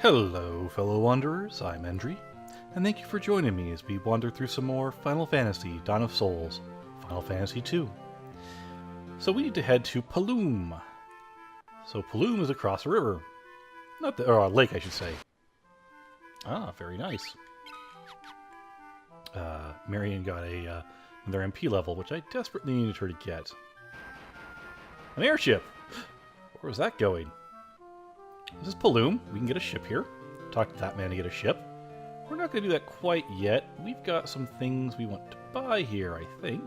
Hello, fellow wanderers, I'm Endri, and thank you for joining me as we wander through some more Final Fantasy Dawn of Souls, Final Fantasy II. So we need to head to Paloom. So Paloom is across a river. Or a lake, I should say. Ah, very nice. Marion got another MP level, which I desperately needed her to get. An airship! Where was that going? This is Paloom. We can get a ship here. Talk to that man to get a ship. We're not going to do that quite yet. We've got some things we want to buy here, I think.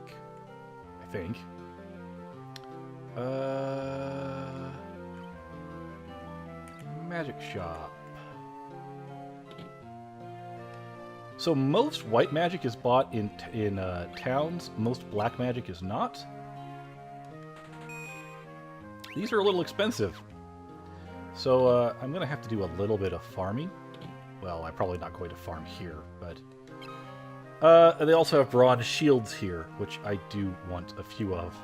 Magic shop. So most white magic is bought in towns. Most black magic is not. These are a little expensive. So I'm going to have to do a little bit of farming. Well, I'm probably not going to farm here, but... they also have bronze shields here, which I do want a few of.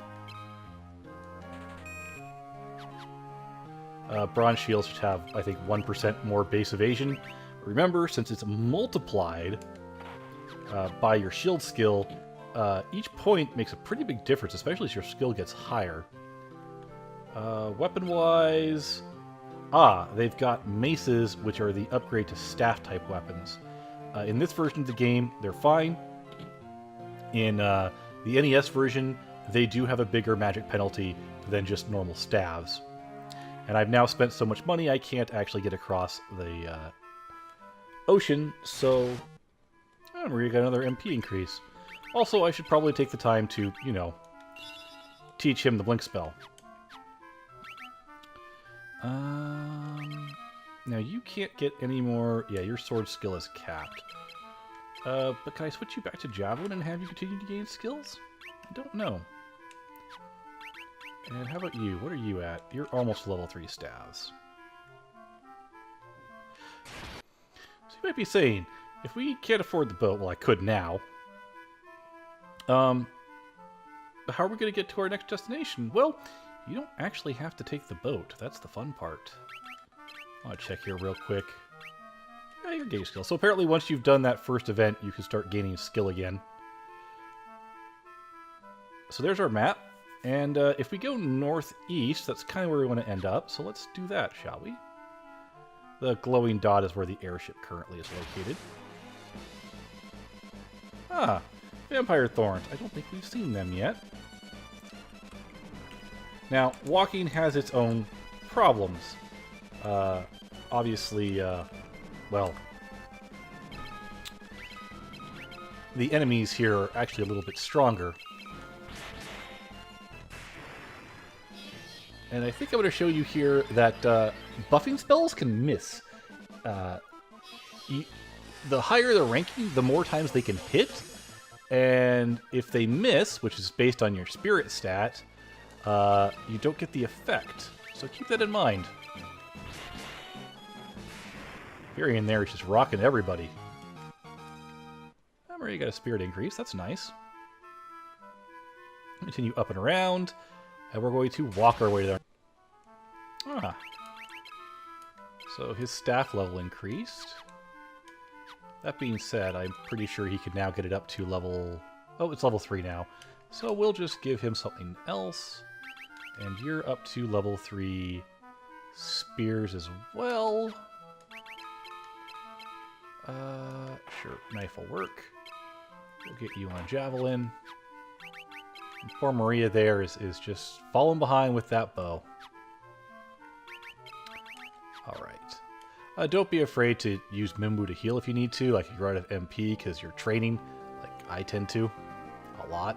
Bronze shields should have, I think, 1% more base evasion. Remember, since it's multiplied by your shield skill, each point makes a pretty big difference, especially as your skill gets higher. Weapon-wise... they've got maces, which are the upgrade to staff-type weapons. In this version of the game, they're fine. In the NES version, they do have a bigger magic penalty than just normal staves. And I've now spent so much money, I can't actually get across the ocean, so we got another MP increase. Also, I should probably take the time to, teach him the blink spell. Now you can't get any more... Yeah, your sword skill is capped. But can I switch you back to Javelin and have you continue to gain skills? I don't know. And how about you? What are you at? You're almost level 3 staves. So you might be saying, if we can't afford the boat, well I could now, how are we going to get to our next destination? Well, you don't actually have to take the boat. That's the fun part. I want to check here real quick. Yeah, you're gaining skill. So apparently once you've done that first event, you can start gaining skill again. So there's our map. And if we go northeast, that's kind of where we want to end up. So let's do that, shall we? The glowing dot is where the airship currently is located. Ah, vampire thorns. I don't think we've seen them yet. Now, walking has its own problems. Obviously, well, the enemies here are actually a little bit stronger. And I think I'm going to show you here that buffing spells can miss. The higher the ranking, the more times they can hit. And if they miss, which is based on your spirit stat, you don't get the effect. So keep that in mind. Fury in there is just rocking everybody. I'm already got a spirit increase. That's nice. Continue up and around. And we're going to walk our way there. Ah. So his staff level increased. That being said, I'm pretty sure he could now get it up to level... Oh, it's level 3 now. So we'll just give him something else. And you're up to level 3 spears as well. Sure, knife will work. We'll get you on javelin. And poor Maria there is just falling behind with that bow. Alright. Don't be afraid to use Mimbu to heal if you need to, like if you're out of MP because you're training, like I tend to. A lot.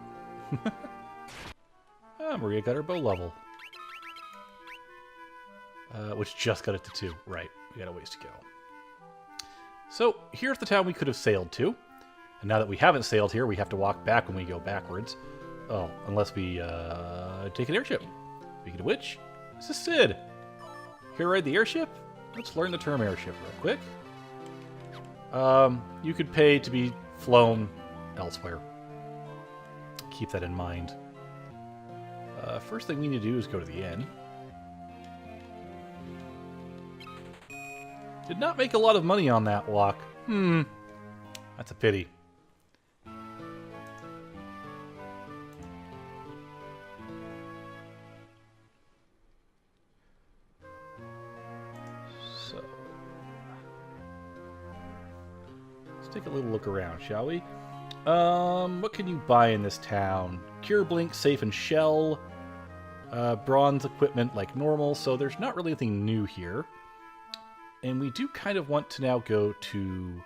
Maria got her bow level. Which just got it to 2. Right, we got a ways to go. So, here's the town we could have sailed to. And now that we haven't sailed here, we have to walk back when we go backwards. Oh, unless we take an airship. Speaking of which, this is Sid. Here ride the airship? Let's learn the term airship real quick. You could pay to be flown elsewhere. Keep that in mind. First thing we need to do is go to the inn. Did not make a lot of money on that walk. That's a pity. So, let's take a little look around, shall we? What can you buy in this town? Cure Blink, Safe and Shell. Bronze equipment like normal, so there's not really anything new here. And we do kind of want to now go to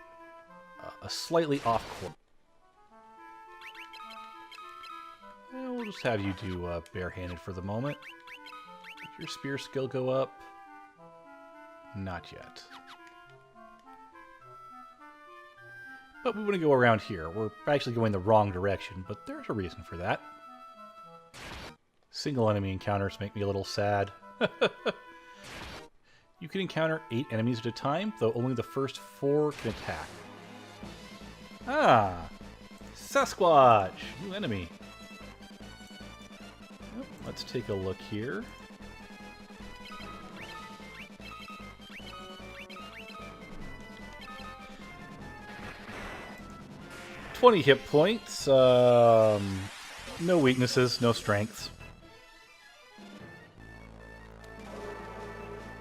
a slightly off course. We'll just have you do barehanded for the moment. Did your spear skill go up? Not yet. But we want to go around here. We're actually going the wrong direction, but there's a reason for that. Single enemy encounters make me a little sad. You can encounter 8 enemies at a time, though only the first 4 can attack. Ah! Sasquatch! New enemy. Oh, let's take a look here. $20 hit points. No weaknesses, no strengths.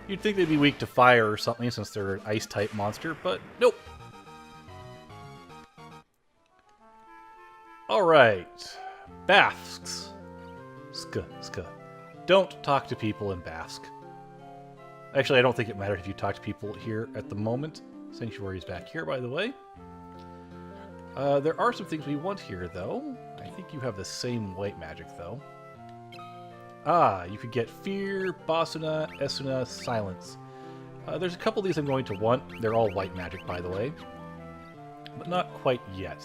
You'd think they'd be weak to fire or something since they're an ice-type monster, but nope. Alright. Basques. Ska. Don't talk to people in Basque. Actually, I don't think it matters if you talk to people here at the moment. Sanctuary is back here, by the way. There are some things we want here, though. I think you have the same white magic, though. Ah, you could get Fear, Basuna, Esuna, Silence. There's a couple of these I'm going to want. They're all white magic, by the way. But not quite yet.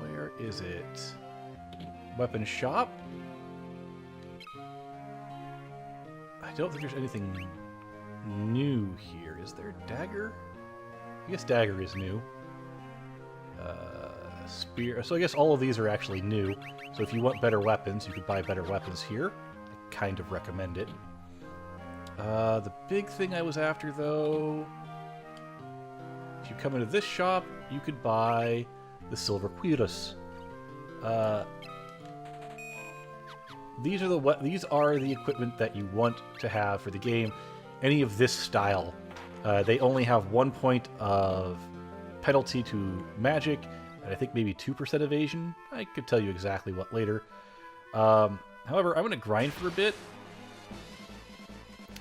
Where is it? Weapon shop? I don't think there's anything new here. Is there dagger? I guess dagger is new. Spear. So I guess all of these are actually new. So if you want better weapons, you could buy better weapons here. I kind of recommend it. The big thing I was after, though... If you come into this shop, you could buy the Silver Cuirass. These are the equipment that you want to have for the game. Any of this style. They only have 1 point of penalty to magic, and I think maybe 2% evasion. I could tell you exactly what later. However, I'm going to grind for a bit.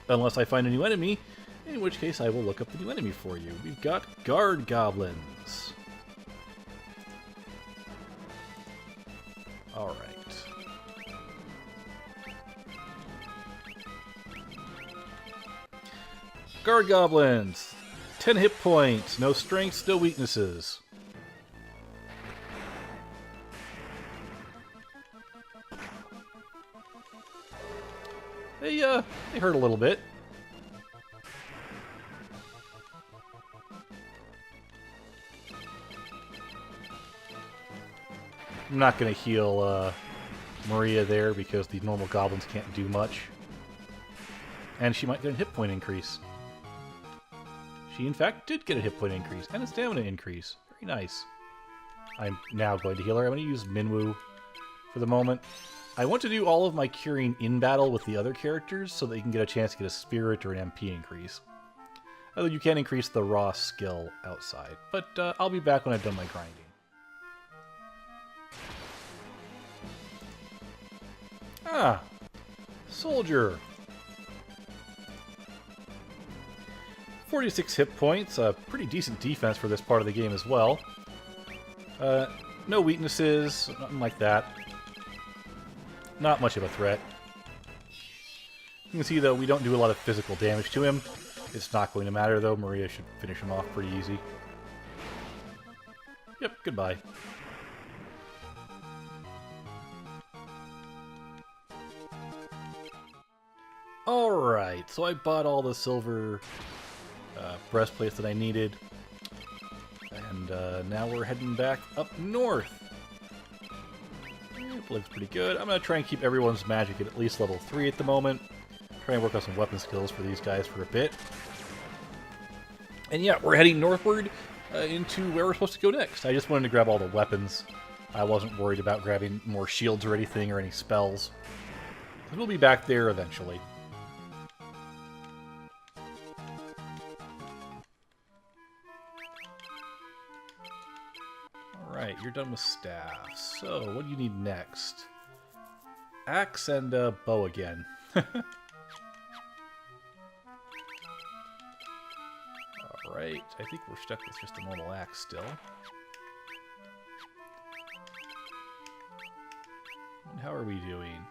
Unless I find a new enemy, in which case I will look up the new enemy for you. We've got Guard Goblins. Alright. Guard Goblins! 10 hit points, no strengths, no weaknesses. They hurt a little bit. I'm not going to heal Maria there because the normal goblins can't do much. And she might get a hit point increase. She, in fact, did get a hit point increase and a stamina increase. Very nice. I'm now going to heal her. I'm going to use Minwu for the moment. I want to do all of my curing in battle with the other characters so that you can get a chance to get a spirit or an MP increase. Although you can increase the raw skill outside. But I'll be back when I've done my grinding. Ah! Soldier! 46 hit points, a pretty decent defense for this part of the game as well. No weaknesses, nothing like that. Not much of a threat. You can see, though, we don't do a lot of physical damage to him. It's not going to matter, though. Maria should finish him off pretty easy. Yep, goodbye. Alright, so I bought all the silver breastplates that I needed. And now we're heading back up north. Looks pretty good. I'm going to try and keep everyone's magic at least level 3 at the moment. Try and work on some weapon skills for these guys for a bit. And yeah, we're heading northward into where we're supposed to go next. I just wanted to grab all the weapons. I wasn't worried about grabbing more shields or anything or any spells. We'll be back there eventually. Alright, you're done with staff. So, what do you need next? Axe and bow again. Alright, I think we're stuck with just a normal axe still. And how are we doing?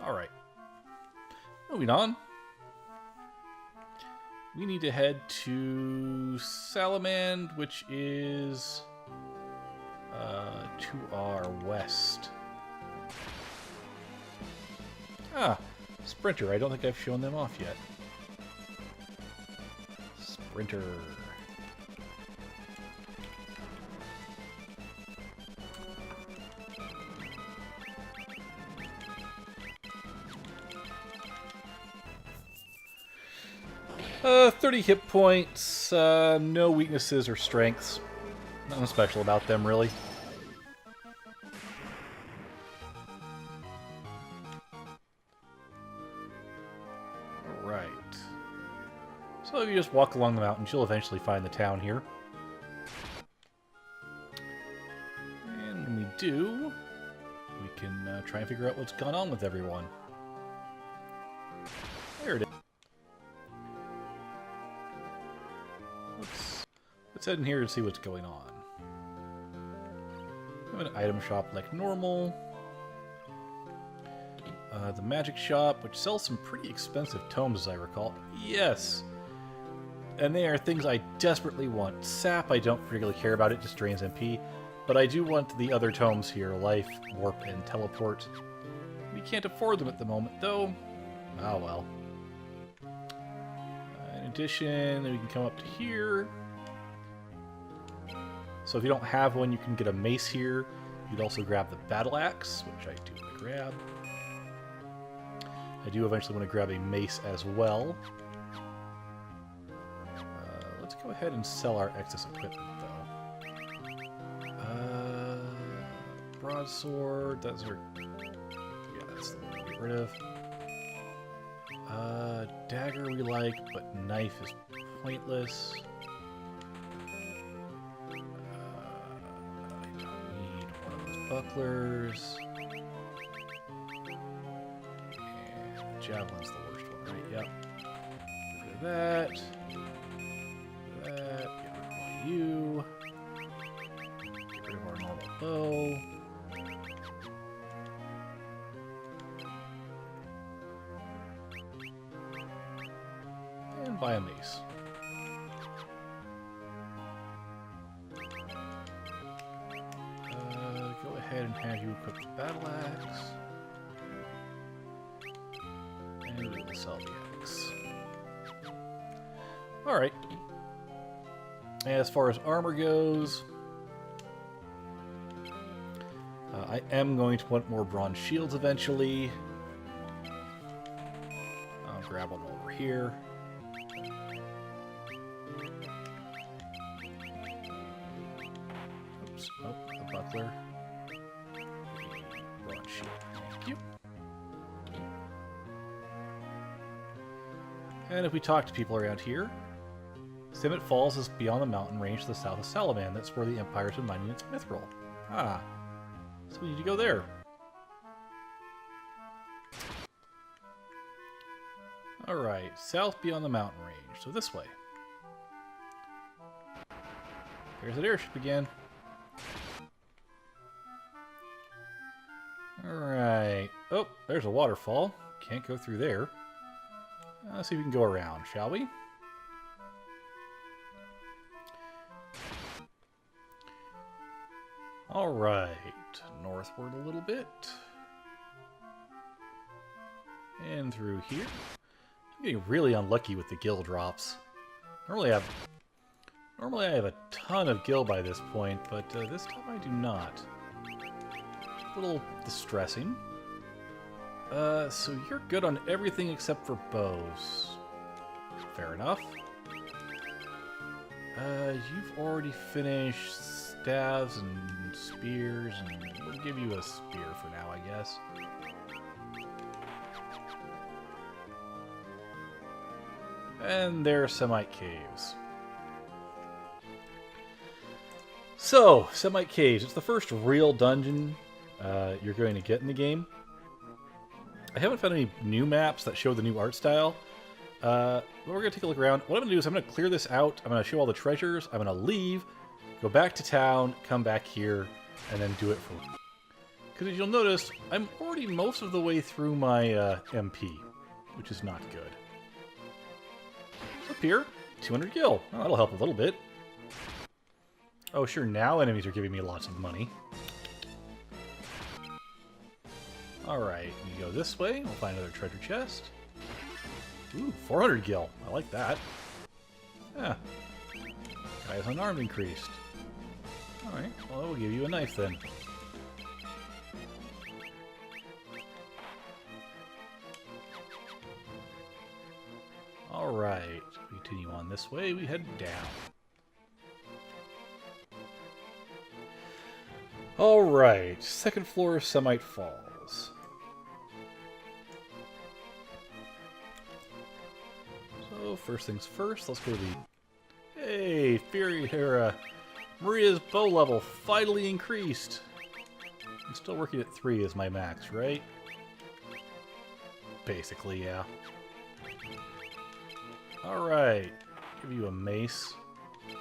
Alright. Moving on. We need to head to Salamand, which is to our west. Ah, Sprinter. I don't think I've shown them off yet. Sprinter. Uh, 30 hit points, no weaknesses or strengths. Nothing special about them, really. Alright. So if you just walk along the mountains, you'll eventually find the town here. And when we do, we can try and figure out what's gone on with everyone. There it is. Let's head in here and see what's going on. We have an item shop like normal. The magic shop, which sells some pretty expensive tomes, as I recall. Yes! And they are things I desperately want. Sap, I don't particularly care about, it just drains MP. But I do want the other tomes here, Life, Warp, and Teleport. We can't afford them at the moment, though. Oh well. In addition, we can come up to here. So if you don't have one, you can get a mace here. You'd also grab the battle axe, which I do want to grab. I do eventually want to grab a mace as well. Let's go ahead and sell our excess equipment, though. Broadsword, that's our... Yeah, that's the one to get rid of. Dagger we like, but knife is pointless. I don't need one of those bucklers. And javelin's the worst one, right? Yep. Get rid of that. That. Get rid of all you. Get rid of our normal bow. And buy a mace. Go ahead and have you equip the battle axe. And we will sell the axe. Alright. As far as armor goes, I am going to want more bronze shields eventually. I'll grab one over here. Oops, oh, a buckler. Bronze shield, thank you. And if we talk to people around here, Simmet Falls is beyond the mountain range to the south of Salamand. That's where the Empire's been mining its mithril. Ah, so we need to go there. Alright, south beyond the mountain range, so this way. There's that airship again. Alright. Oh, there's a waterfall. Can't go through there. Let's see if we can go around, shall we? Alright. Northward a little bit. And through here. I'm getting really unlucky with the gil drops. Normally I have a ton of gil by this point, but this time I do not. A little distressing. So you're good on everything except for bows. Fair enough. You've already finished staves and spears, and we'll give you a spear for now, I guess. And there are Semite Caves. So, Semite Caves. It's the first real dungeon you're going to get in the game. I haven't found any new maps that show the new art style. But we're going to take a look around. What I'm going to do is I'm going to clear this out. I'm going to show all the treasures. I'm going to leave, go back to town, come back here, and then do it for... Because as you'll notice, I'm already most of the way through my MP, which is not good. Up here, 200 gil. Oh, that'll help a little bit. Oh, sure, now enemies are giving me lots of money. Alright, we go this way. We'll find another treasure chest. Ooh, 400 gil. I like that. Yeah. Guy's unarmed increased. Alright, well, we'll give you a knife then. Alright, continue on this way. We head down. Alright, second floor of Semite Falls. So, first things first, let's go to the... Hey, Fury Hera! Maria's bow level finally increased! I'm still working at 3 as my max, right? Basically, yeah. Alright, give you a mace. Give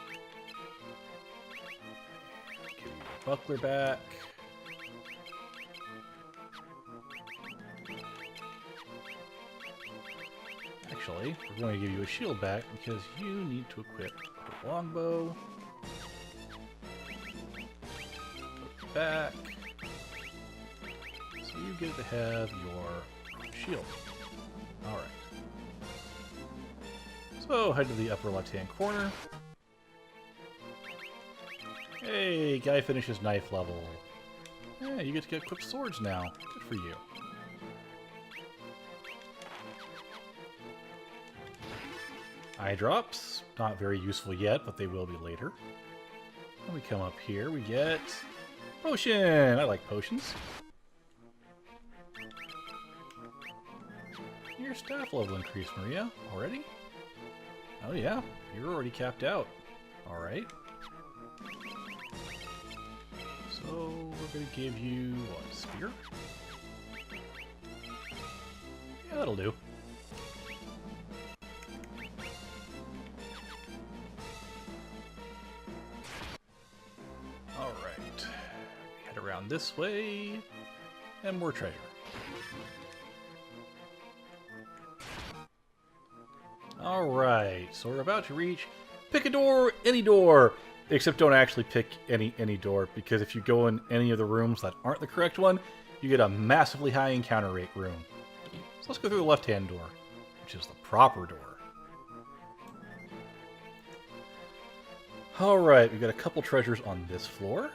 you a buckler back. Actually, we're going to give you a shield back because you need to equip a longbow. Put it back. So you get to have your shield. Alright. So, head to the upper left-hand corner. Hey, guy finishes knife level. Yeah, you get to get equipped swords now. Good for you. Eye drops. Not very useful yet, but they will be later. When we come up here, we get... Potion! I like potions. Your staff level increased, Maria. Already? Oh yeah, you're already capped out. Alright. So, we're going to give you, what, a spear? Yeah, that'll do. Alright. We head around this way, and more treasure. Alright, so we're about to reach... Pick a door, any door! Except don't actually pick any door, because if you go in any of the rooms that aren't the correct one, you get a massively high encounter rate room. So let's go through the left-hand door, which is the proper door. Alright, we've got a couple treasures on this floor.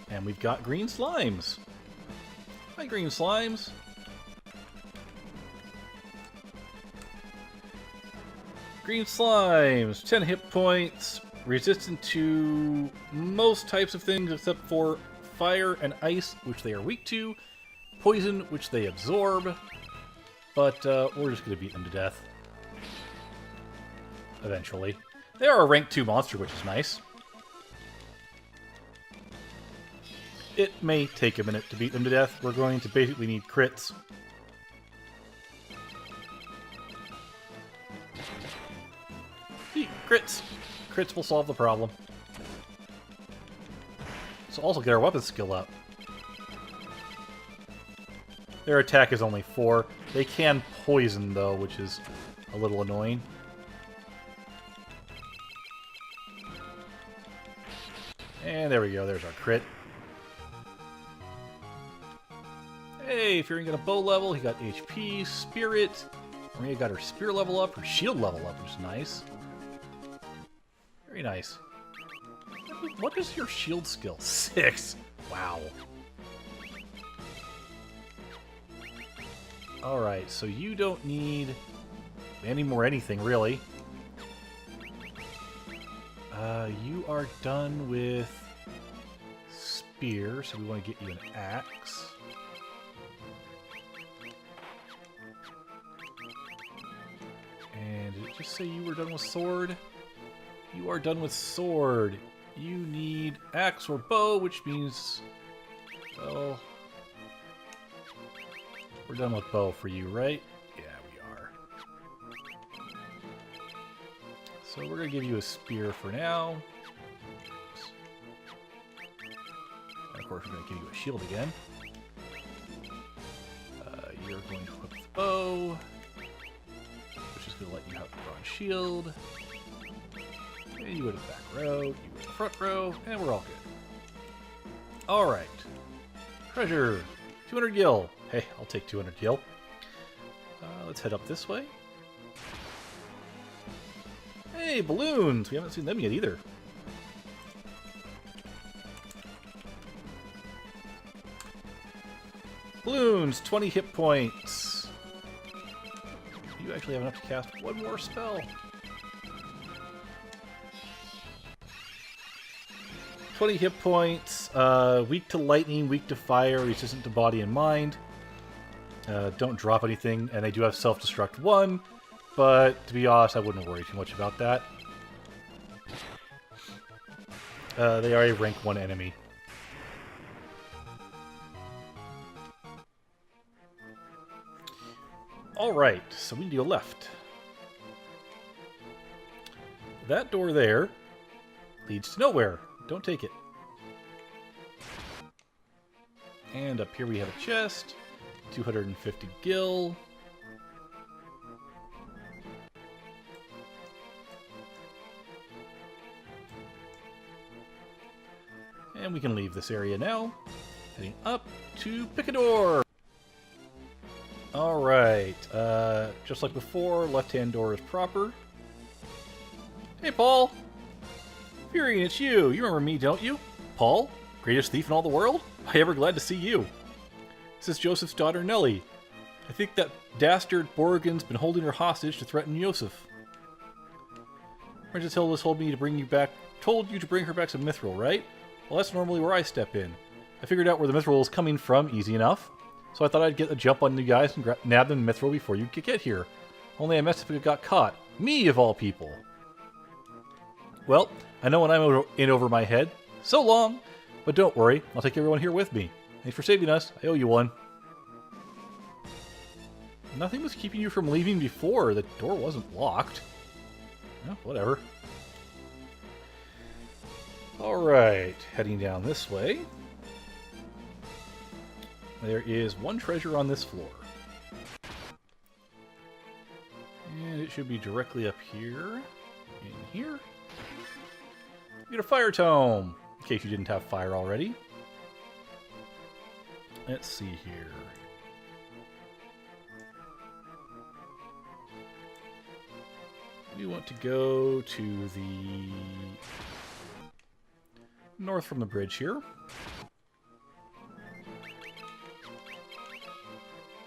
And we've got green slimes. Hi, green slimes. Green slimes, 10 hit points, resistant to most types of things except for fire and ice, which they are weak to, poison, which they absorb, but we're just going to beat them to death. Eventually. They are a rank 2 monster, which is nice. It may take a minute to beat them to death. We're going to basically need crits. Crits! Crits will solve the problem. So also get our weapon skill up. Their attack is only 4. They can poison, though, which is a little annoying. And there we go, there's our crit. Hey, Fury got a bow level, he got HP, Spirit. Maria got her spear level up, her shield level up, which is nice. Very nice. What is your shield skill? 6. Wow. Alright, so you don't need any more anything, really. You are done with spear, so we want to get you an axe. And did it just say you were done with sword? You are done with sword. You need axe or bow, which means, well, we're done with bow for you, right? Yeah, we are. So we're going to give you a spear for now. And of course, we're going to give you a shield again. You're going to equip the bow, which is going to let you have the bronze shield. And you go to the back row, you go to the front row, and we're all good. Alright. Treasure. 200 gil. Hey, I'll take 200 gil. Let's head up this way. Hey, balloons! We haven't seen them yet either. Balloons, 20 hit points. You actually have enough to cast one more spell. 20 hit points, weak to lightning, weak to fire, resistant to body and mind. Don't drop anything, and they do have self-destruct 1, but to be honest, I wouldn't worry too much about that. They are a rank 1 enemy. Alright, so we need to go left. That door there leads to nowhere. Don't take it. And up here we have a chest. 250 gil. And we can leave this area now. Heading up to Picador. Alright, just like before, left-hand door is proper. Hey, Paul! Furion, it's you! You remember me, don't you? Paul? Greatest thief in all the world? I ever glad to see you. This is Joseph's daughter, Nellie. I think that dastard Borrigan's been holding her hostage to threaten Joseph. Princess Hilda's told you to bring her back to Mithril, right? Well, that's normally where I step in. I figured out where the Mithril is coming from easy enough. So I thought I'd get a jump on you guys and nab them in Mithril before you could get here. Only I messed up and got caught. Me, of all people. Well, I know when I'm in over my head. So long! But don't worry, I'll take everyone here with me. Thanks for saving us. I owe you one. Nothing was keeping you from leaving before. The door wasn't locked. Well, whatever. Alright, heading down this way. There is one treasure on this floor. And it should be directly up here. In here. You get a fire tome, in case you didn't have fire already. Let's see here. We want to go to the north from the bridge here.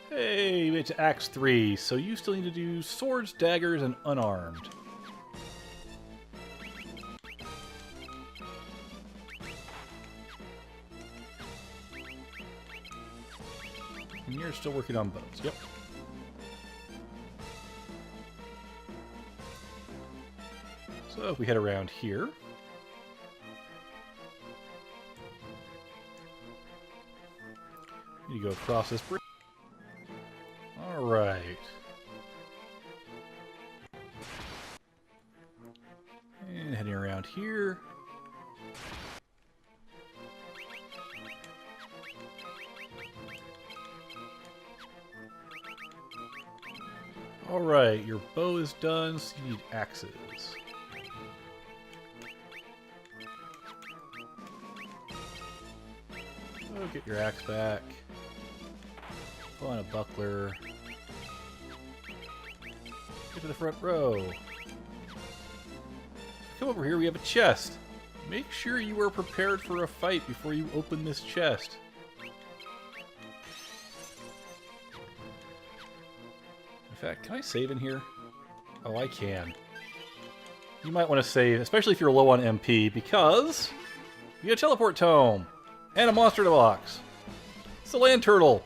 Hey, it's Axe 3, so you still need to do swords, daggers, and unarmed. And you're still working on bows, yep. So if we head around here. You go across this bridge. Alright. And heading around here. Alright, your bow is done, so you need axes. Oh, get your axe back. Pull on a buckler. Get to the front row. Come over here, we have a chest. Make sure you are prepared for a fight before you open this chest. In fact, can I save in here? Oh, I can. You might want to save, especially if you're low on MP, because you get a teleport tome and a monster in a box. It's a land turtle.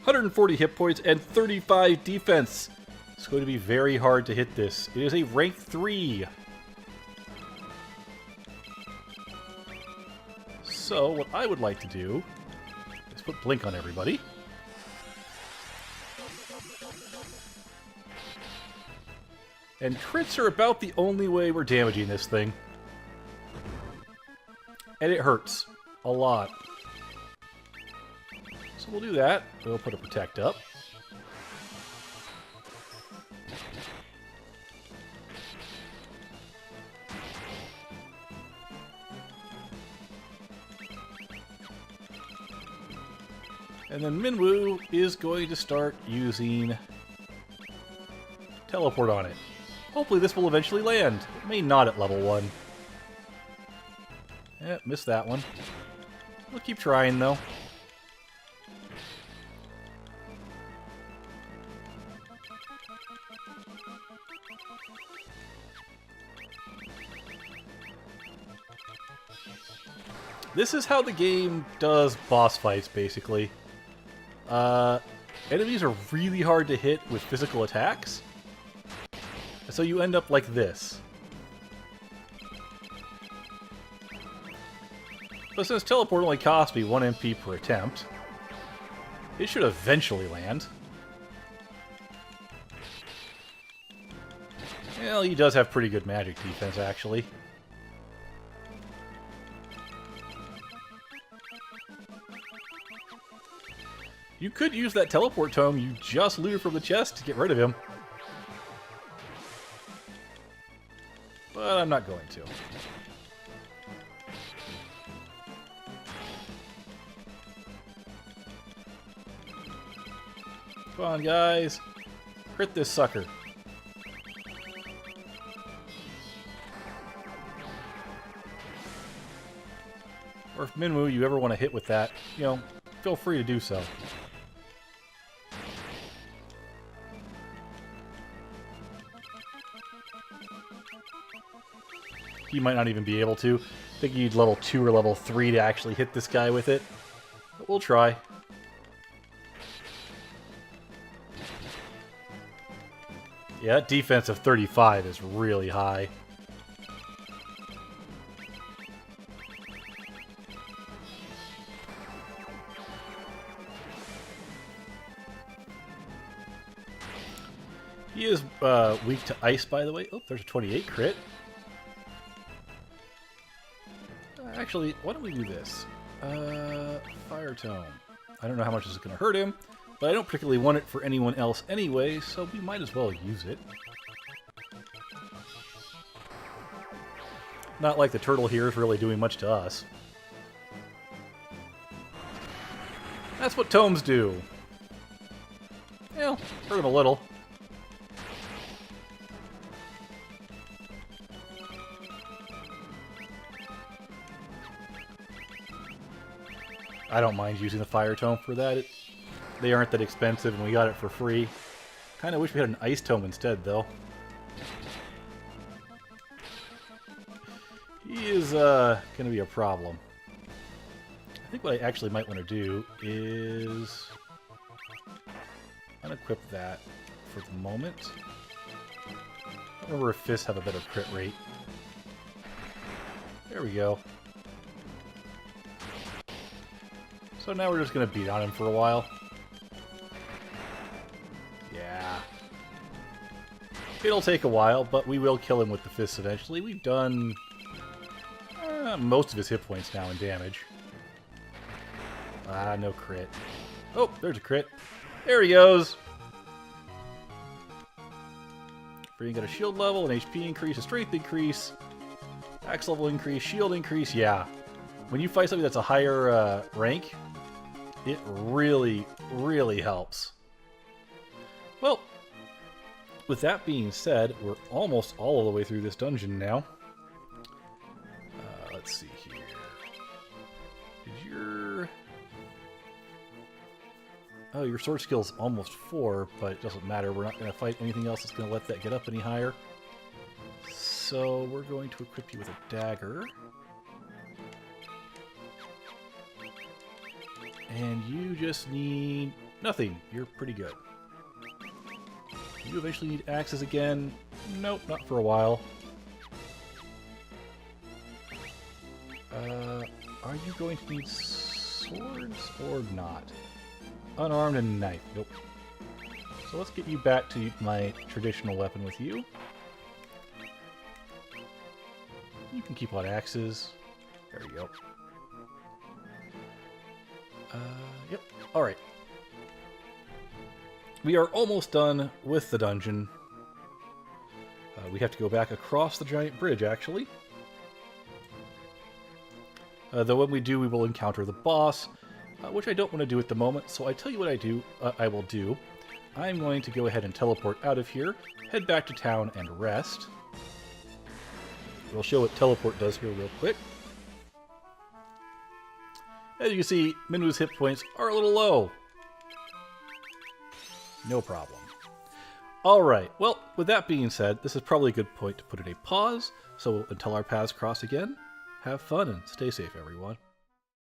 140 hit points and 35 defense. It's going to be very hard to hit this. It is a rank 3. So, what I would like to do is put Blink on everybody. And crits are about the only way we're damaging this thing. And it hurts. A lot. So we'll do that. We'll put a Protect up. And then Minwoo is going to start using Teleport on it. Hopefully this will eventually land. It may not at level 1. Missed that one. We'll keep trying, though. This is how the game does boss fights, basically. Enemies are really hard to hit with physical attacks. So you end up like this. But since Teleport only cost me 1 MP per attempt, it should eventually land. Well, he does have pretty good magic defense, actually. You could use that teleport tome you just looted from the chest to get rid of him. But I'm not going to. Come on, guys. Crit this sucker. Or if Minwoo you ever want to hit with that, you know, feel free to do so. You might not even be able to. I think you need level 2 or level 3 to actually hit this guy with it. But we'll try. Yeah, defense of 35 is really high. He is weak to ice, by the way. Oh, there's a 28 crit. Actually, why don't we do this? Fire Tome. I don't know how much this is going to hurt him, but I don't particularly want it for anyone else anyway, so we might as well use it. Not like the turtle here is really doing much to us. That's what tomes do. Well, hurt him a little. I don't mind using the fire tome for that. They aren't that expensive and we got it for free. Kinda wish we had an ice tome instead, though. He is gonna be a problem. I think what I actually might want to do is unequip that for the moment. I don't remember if fists have a better crit rate. There we go. So now we're just going to beat on him for a while. Yeah. It'll take a while, but we will kill him with the fists eventually. We've done most of his hit points now in damage. Ah, no crit. Oh, there's a crit. There he goes! Freeing got a shield level, an HP increase, a strength increase, axe level increase, shield increase, yeah. When you fight something that's a higher rank, it really, really helps. Well, with that being said, we're almost all the way through this dungeon now. Let's see here. Did your... Oh, your sword skill's almost 4, but it doesn't matter. We're not going to fight anything else that's going to let that get up any higher. So we're going to equip you with a dagger. And you just need nothing. You're pretty good. You eventually need axes again. Nope, not for a while. Are you going to need swords or not? Unarmed and knife. Nope. So let's get you back to my traditional weapon with you. You can keep on axes. There you go. Yep. Alright. We are almost done with the dungeon. We have to go back across the giant bridge, actually. Though when we do, we will encounter the boss, which I don't want to do at the moment, so I tell you what I will do. I'm going to go ahead and teleport out of here, head back to town, and rest. We'll show what teleport does here real quick. As you can see, Minwu's hit points are a little low. No problem. Alright, well, with that being said, this is probably a good point to put in a pause, so until our paths cross again, have fun and stay safe, everyone.